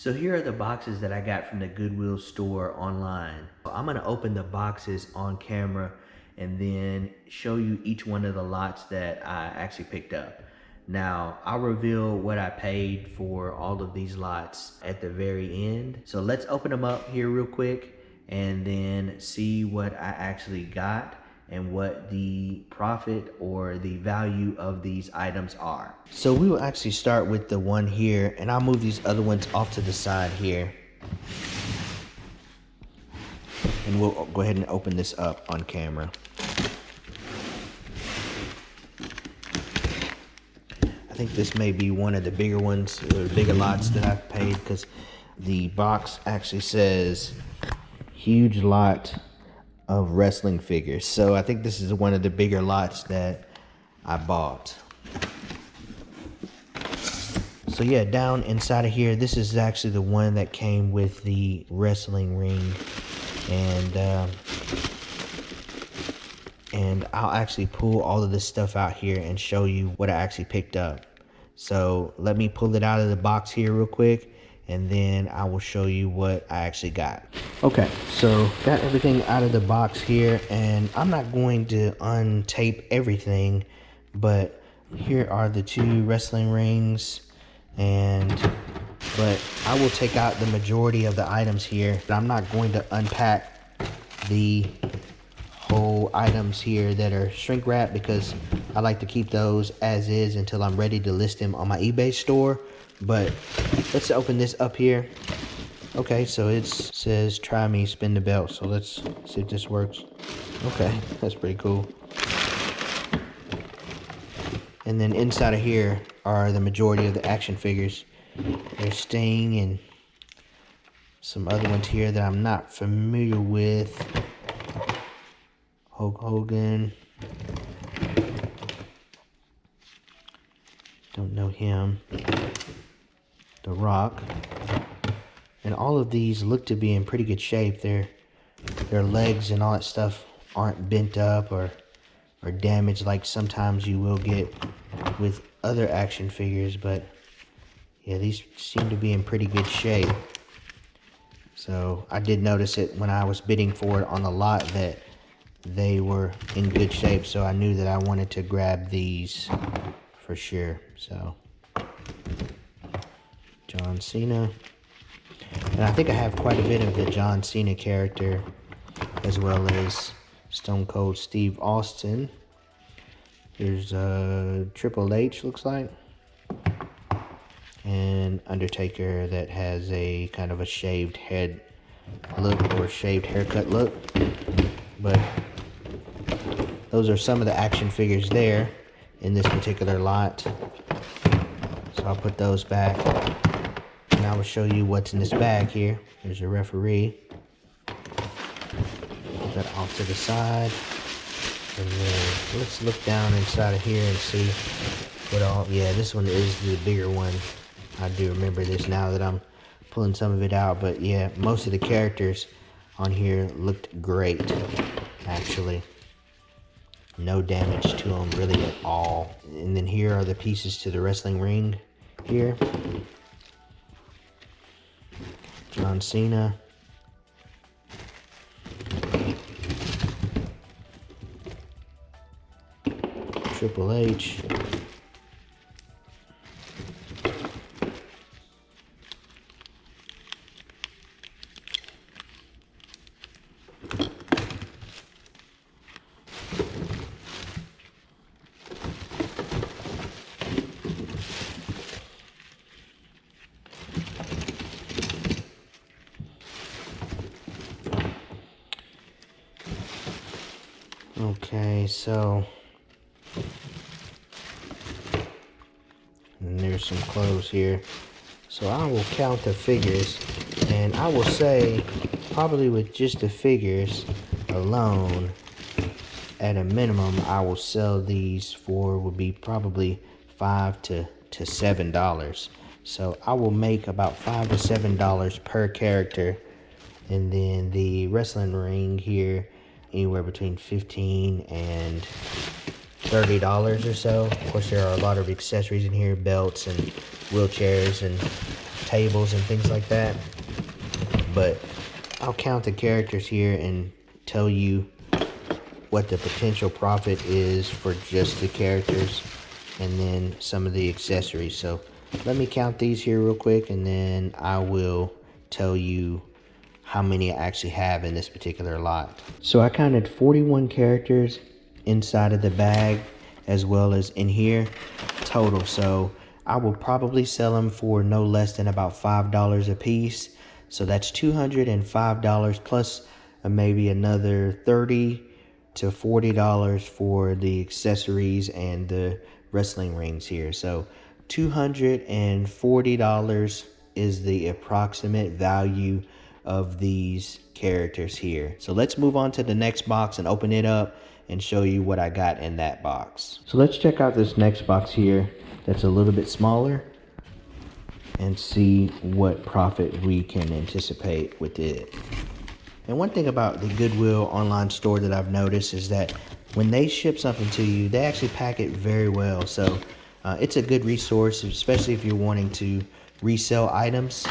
So here are the boxes that I got from the Goodwill store online. I'm gonna open the boxes on camera and then show you each one of the lots that I actually picked up. Now, I'll reveal what I paid for all of these lots at the very end. So let's open them up here real quick and then see what I actually got and what the profit or the value of these items are. So we will actually start with the one here, and I'll move these other ones off to the side here. And we'll go ahead and open this up on camera. I think this may be one of the bigger ones, or bigger lots that I've paid, because the box actually says huge lot of wrestling figures. So I think this is one of the bigger lots that I bought. So yeah, down inside of here, this is actually the one that came with the wrestling ring, and I'll actually pull all of this stuff out here and show you what I actually picked up. So let me pull it out of the box here real quick, and then I will show you what I actually got. Okay, so got everything out of the box here, and I'm not going to untape everything, but here are the two wrestling rings, but I will take out the majority of the items here. I'm not going to unpack the whole items here that are shrink wrap, because I like to keep those as is until I'm ready to list them on my eBay store. But let's open this up here. Okay, so it says try me, spin the belt. So let's see if this works. Okay, that's pretty cool. And then inside of here are the majority of the action figures. There's Sting and some other ones here that I'm not familiar with. Hulk Hogan. Don't know him. The Rock. And all of these look to be in pretty good shape. Their legs and all that stuff aren't bent up or damaged like sometimes you will get with other action figures. But yeah, these seem to be in pretty good shape. So I did notice it when I was bidding for it on the lot that they were in good shape. So I knew that I wanted to grab these for sure. So John Cena. And I think I have quite a bit of the John Cena character, as well as Stone Cold Steve Austin. There's Triple H, looks like. And Undertaker that has a kind of a shaved head look, or shaved haircut look. But those are some of the action figures there in this particular lot. So I'll put those back. And I will show you what's in this bag here. There's a referee. Put that off to the side. And then let's look down inside of here and see what all. Yeah, this one is the bigger one. I do remember this now that I'm pulling some of it out. But yeah, most of the characters on here looked great, actually. No damage to them really at all. And then here are the pieces to the wrestling ring here. John Cena. Triple H. Okay, so and there's some clothes here. So I will count the figures, and I will say probably with just the figures alone, at a minimum, I will sell these for would be probably $5 to $7. So I will make about $5 to $7 per character, and then the wrestling ring here anywhere between $15 and $30 or so. Of course, there are a lot of accessories in here, belts and wheelchairs and tables and things like that. But I'll count the characters here and tell you what the potential profit is for just the characters and then some of the accessories. So let me count these here real quick, and then I will tell you how many I actually have in this particular lot. So I counted 41 characters inside of the bag as well as in here total. So I will probably sell them for no less than about $5 a piece. So that's $205 plus maybe another $30 to $40 for the accessories and the wrestling rings here. So $240 is the approximate value of these characters here. So let's move on to the next box and open it up and show you what I got in that box. So let's check out this next box here that's a little bit smaller and see what profit we can anticipate with it. And one thing about the Goodwill online store that I've noticed is that when they ship something to you, they actually pack it very well. So it's a good resource, especially if you're wanting to resell items,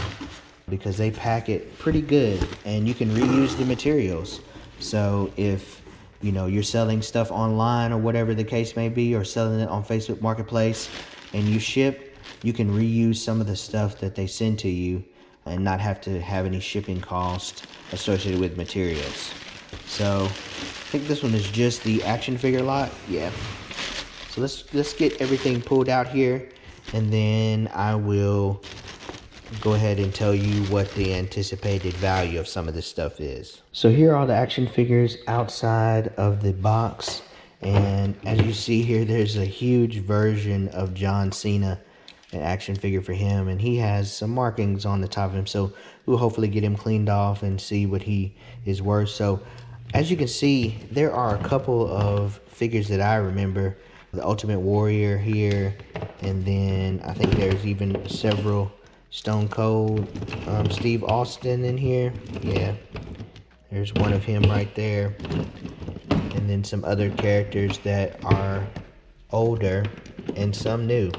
because they pack it pretty good and you can reuse the materials. So if you're selling stuff online or whatever the case may be, or selling it on Facebook Marketplace and you ship, you can reuse some of the stuff that they send to you and not have to have any shipping cost associated with materials. So I think this one is just the action figure lot. Yeah. So let's get everything pulled out here, and then I will go ahead and tell you what the anticipated value of some of this stuff is. So here are the action figures outside of the box, and as you see here, there's a huge version of John Cena, an action figure for him, and he has some markings on the top of him, so we'll hopefully get him cleaned off and see what he is worth. So as you can see, there are a couple of figures that I remember. The Ultimate Warrior here, and then I think there's even several Stone Cold Steve Austin in here. Yeah, there's one of him right there, and then some other characters that are older and some new.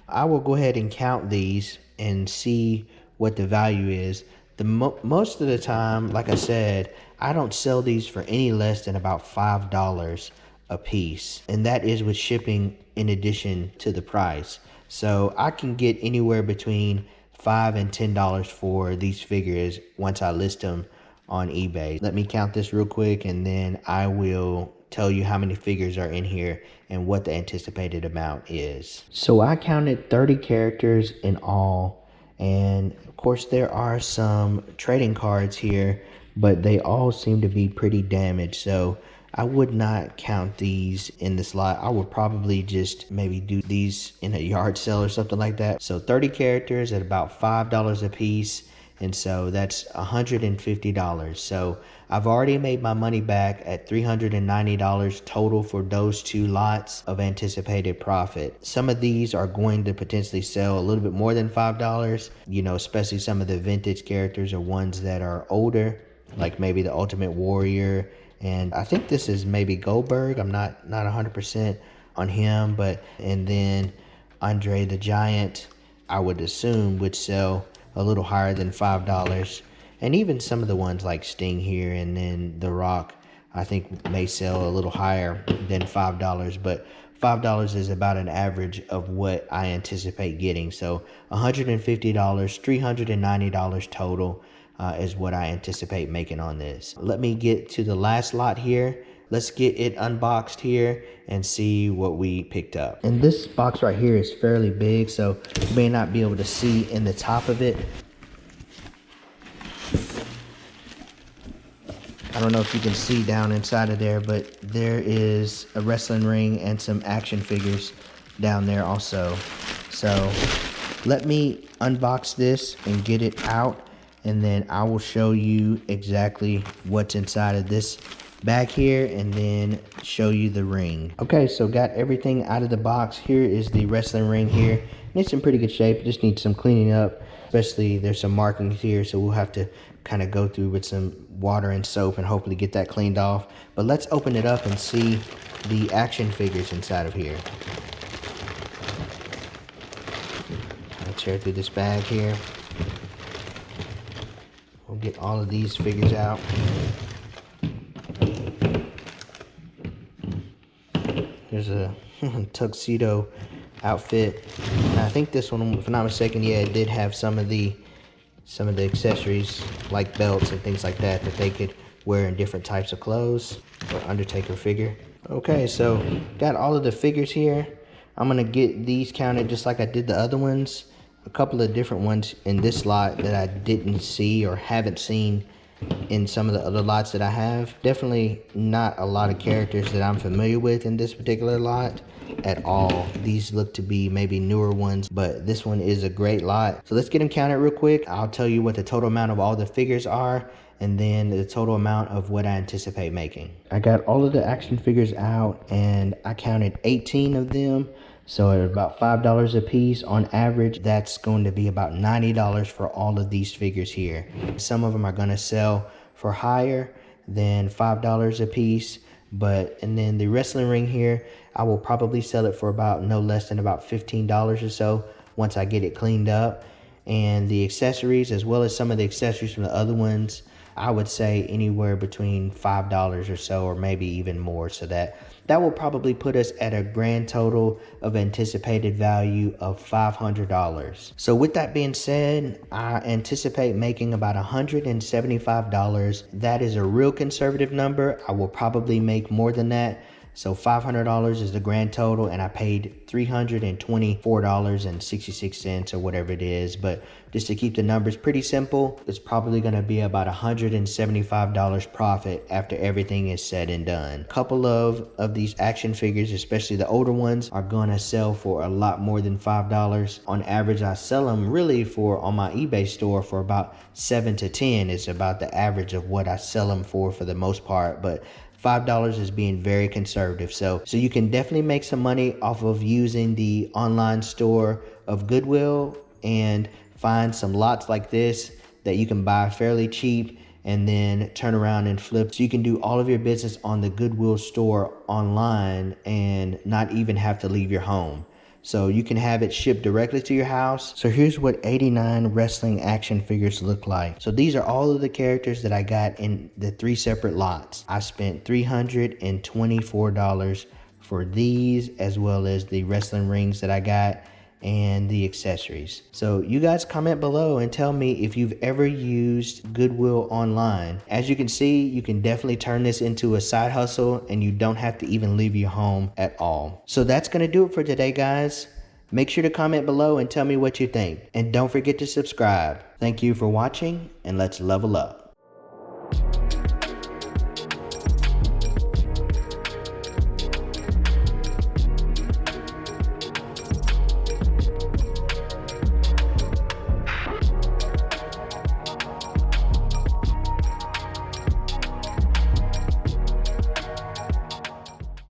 I will go ahead and count these and see what the value is. Most of the time, like I said, I don't sell these for any less than about $5 a piece, and that is with shipping in addition to the price. So I can get anywhere between $5 and $10 for these figures once I list them on eBay. Let me count this real quick, and then I will tell you how many figures are in here and what the anticipated amount is. So I counted 30 characters in all, and of course there are some trading cards here, but they all seem to be pretty damaged, so I would not count these in this lot. I would probably just maybe do these in a yard sale or something like that. So 30 characters at about $5 a piece, and so that's $150. So I've already made my money back at $390 total for those two lots of anticipated profit. Some of these are going to potentially sell a little bit more than $5, especially some of the vintage characters or ones that are older, like maybe the Ultimate Warrior. And I think this is maybe Goldberg. I'm not 100% on him, and then Andre the Giant, I would assume would sell a little higher than $5. And even some of the ones like Sting here and then The Rock, I think may sell a little higher than $5, but $5 is about an average of what I anticipate getting. So $150, $390 total is what I anticipate making on this. Let me get to the last lot here. Let's get it unboxed here and see what we picked up. And this box right here is fairly big, so you may not be able to see in the top of it. I don't know if you can see down inside of there, but there is a wrestling ring and some action figures down there also. So let me unbox this and get it out, and then I will show you exactly what's inside of this bag here and then show you the ring. Okay, so got everything out of the box. Here is the wrestling ring here, and it's in pretty good shape. Just needs some cleaning up, especially there's some markings here, so we'll have to kind of go through with some water and soap and hopefully get that cleaned off. But let's open it up and see the action figures inside of here. I'll tear through this bag here. We'll get all of these figures out. There's a tuxedo outfit. And I think this one, if I'm not mistaken, yeah, it did have some of the accessories like belts and things like that they could wear in different types of clothes or Undertaker figure. Okay, so got all of the figures here. I'm gonna get these counted just like I did the other ones. A couple of different ones in this lot that I didn't see or haven't seen in some of the other lots that I have. Definitely not a lot of characters that I'm familiar with in this particular lot at all. These look to be maybe newer ones, but this one is a great lot. So let's get them counted real quick. I'll tell you what the total amount of all the figures are and then the total amount of what I anticipate making. I got all of the action figures out and I counted 18 of them. So at about $5 a piece on average, that's going to be about $90 for all of these figures here. Some of them are going to sell for higher than $5 a piece, and then the wrestling ring here, I will probably sell it for about no less than about $15 or so once I get it cleaned up. And the accessories, as well as some of the accessories from the other ones, I would say anywhere between $5 or so, or maybe even more. So that will probably put us at a grand total of anticipated value of $500. So with that being said, I anticipate making about $175. That is a real conservative number. I will probably make more than that. So $500 is the grand total, and I paid $324.66 or whatever it is. But just to keep the numbers pretty simple, it's probably going to be about $175 profit after everything is said and done. A couple of these action figures, especially the older ones, are going to sell for a lot more than $5. On average, I sell them really on my eBay store for about $7 to $10. It's about the average of what I sell them for the most part. But $5 is being very conservative. So you can definitely make some money off of using the online store of Goodwill and find some lots like this that you can buy fairly cheap and then turn around and flip. So you can do all of your business on the Goodwill store online and not even have to leave your home. So you can have it shipped directly to your house. So here's what 89 wrestling action figures look like. So these are all of the characters that I got in the 3 separate lots. I spent $324 for these, as well as the wrestling rings that I got and the accessories. So you guys comment below and tell me if you've ever used Goodwill Online. As you can see, you can definitely turn this into a side hustle and you don't have to even leave your home at all. So that's gonna do it for today, guys. Make sure to comment below and tell me what you think. And don't forget to subscribe. Thank you for watching, and let's level up.